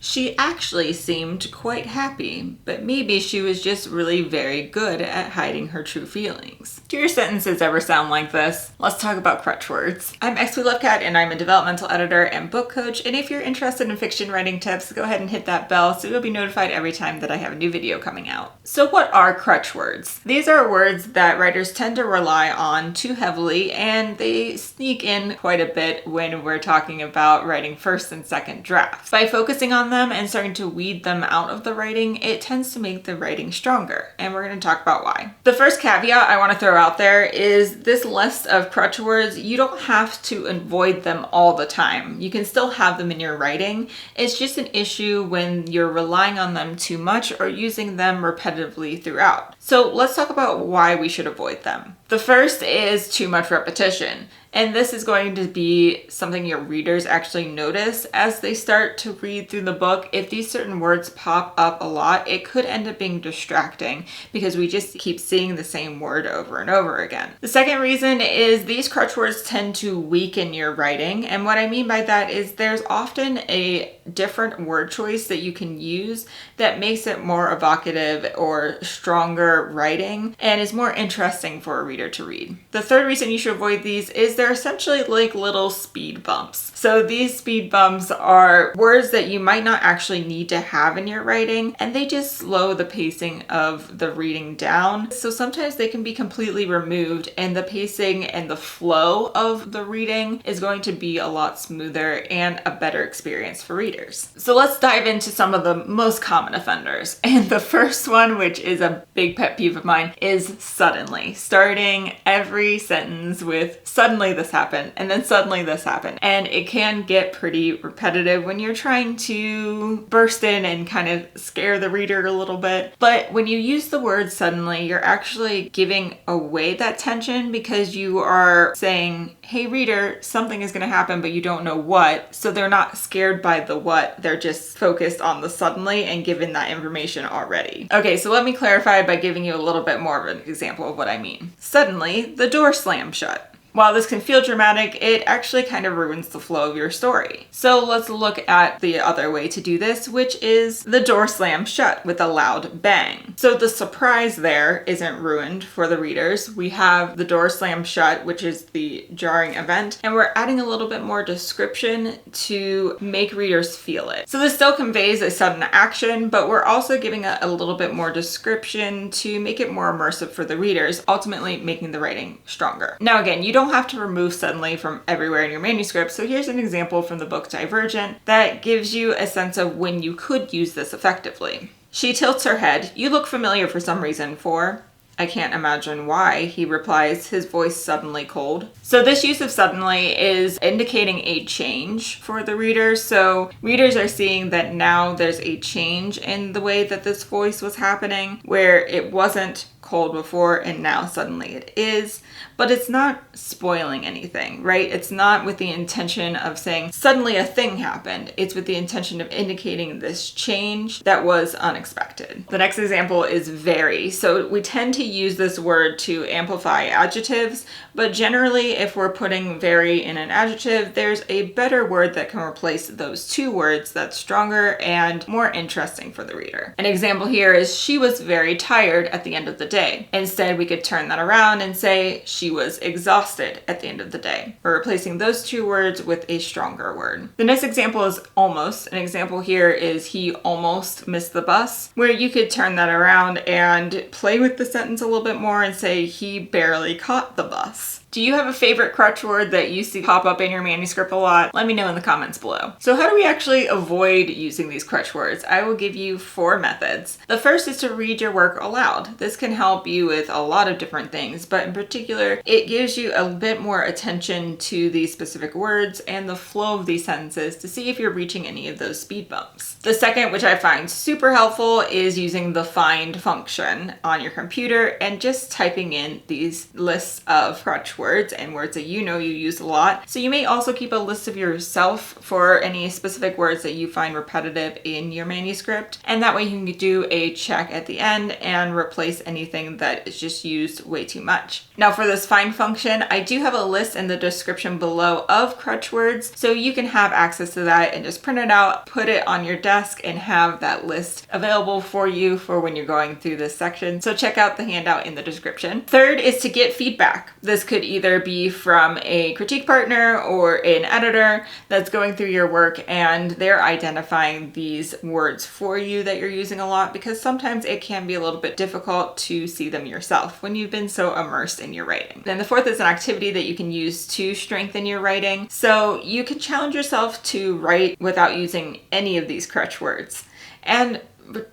She actually seemed quite happy, but maybe she was just really very good at hiding her true feelings. Do your sentences ever sound like this? Let's talk about crutch words. I'm XP Lovecat and I'm a developmental editor and book coach, and if you're interested in fiction writing tips, go ahead and hit that bell so you'll be notified every time that I have a new video coming out. So what are crutch words? These are words that writers tend to rely on too heavily, and they sneak in quite a bit when we're talking about writing first and second drafts. By focusing on them and starting to weed them out of the writing, it tends to make the writing stronger, and we're going to talk about why. The first caveat I want to throw out there is this list of crutch words, you don't have to avoid them all the time. You can still have them in your writing. It's just an issue when you're relying on them too much or using them repetitively throughout. So let's talk about why we should avoid them. The first is too much repetition. And this is going to be something your readers actually notice as they start to read through the book. If these certain words pop up a lot, it could end up being distracting because we just keep seeing the same word over and over again. The second reason is these crutch words tend to weaken your writing. And what I mean by that is there's often a different word choice that you can use that makes it more evocative or stronger writing and is more interesting for a reader to read. The third reason you should avoid these is they're essentially like little speed bumps. So these speed bumps are words that you might not actually need to have in your writing, and they just slow the pacing of the reading down. So sometimes they can be completely removed and the pacing and the flow of the reading is going to be a lot smoother and a better experience for readers. So let's dive into some of the most common offenders. And the first one, which is a big pet peeve of mine, is suddenly. Starting every sentence with suddenly this happened and then suddenly this happened. And it can get pretty repetitive when you're trying to burst in and kind of scare the reader a little bit. But when you use the word suddenly, you're actually giving away that tension because you are saying, hey reader, something is going to happen, but you don't know what. So they're not scared by the what, they're just focused on the suddenly and given that information already. Okay, so let me clarify by giving you a little bit more of an example of what I mean. Suddenly, the door slammed shut. While this can feel dramatic, it actually kind of ruins the flow of your story. So let's look at the other way to do this, which is the door slammed shut with a loud bang. So the surprise there isn't ruined for the readers. We have the door slammed shut, which is the jarring event, and we're adding a little bit more description to make readers feel it. So this still conveys a sudden action, but we're also giving a little bit more description to make it more immersive for the readers, ultimately making the writing stronger. Now again, you don't have to remove suddenly from everywhere in your manuscript, so here's an example from the book Divergent that gives you a sense of when you could use this effectively. She tilts her head. You look familiar for some reason for... I can't imagine why, he replies, his voice suddenly cold. So this use of suddenly is indicating a change for the reader. So readers are seeing that now there's a change in the way that this voice was happening, where it wasn't cold before and now suddenly it is. But it's not spoiling anything, right? It's not with the intention of saying suddenly a thing happened. It's with the intention of indicating this change that was unexpected. The next example is very. So we tend to use this word to amplify adjectives, but generally if we're putting very in an adjective, there's a better word that can replace those two words that's stronger and more interesting for the reader. An example here is she was very tired at the end of the day. Instead, we could turn that around and say she was exhausted at the end of the day. We're replacing those two words with a stronger word. The next example is almost. An example here is he almost missed the bus, where you could turn that around and play with the sentence a little bit more and say he barely caught the bus. Do you have a favorite crutch word that you see pop up in your manuscript a lot? Let me know in the comments below. So how do we actually avoid using these crutch words? I will give you 4 methods. The first is to read your work aloud. This can help you with a lot of different things, but in particular, it gives you a bit more attention to these specific words and the flow of these sentences to see if you're reaching any of those speed bumps. The second, which I find super helpful, is using the find function on your computer and just typing in these lists of crutch words and words that you know you use a lot. So you may also keep a list of yourself for any specific words that you find repetitive in your manuscript. And that way you can do a check at the end and replace anything that is just used way too much. Now for this find function, I do have a list in the description below of crutch words, so you can have access to that and just print it out, put it on your desk, and have that list available for you for when you're going through this section. So check out the handout in the description. Third is to get feedback. This could either be from a critique partner or an editor that's going through your work and they're identifying these words for you that you're using a lot, because sometimes it can be a little bit difficult to see them yourself when you've been so immersed in your writing. Then the fourth is an activity that you can use to strengthen your writing. So you can challenge yourself to write without using any of these crutch words, and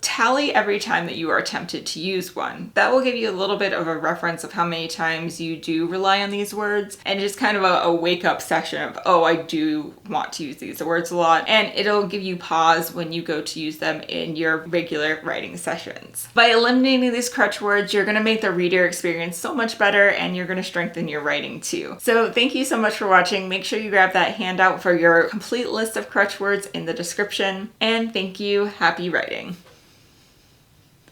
tally every time that you are tempted to use one. That will give you a little bit of a reference of how many times you do rely on these words, and just kind of a wake up session of, oh, I do want to use these words a lot, and it'll give you pause when you go to use them in your regular writing sessions. By eliminating these crutch words, you're going to make the reader experience so much better, and you're going to strengthen your writing too. So thank you so much for watching. Make sure you grab that handout for your complete list of crutch words in the description, and thank you. Happy writing.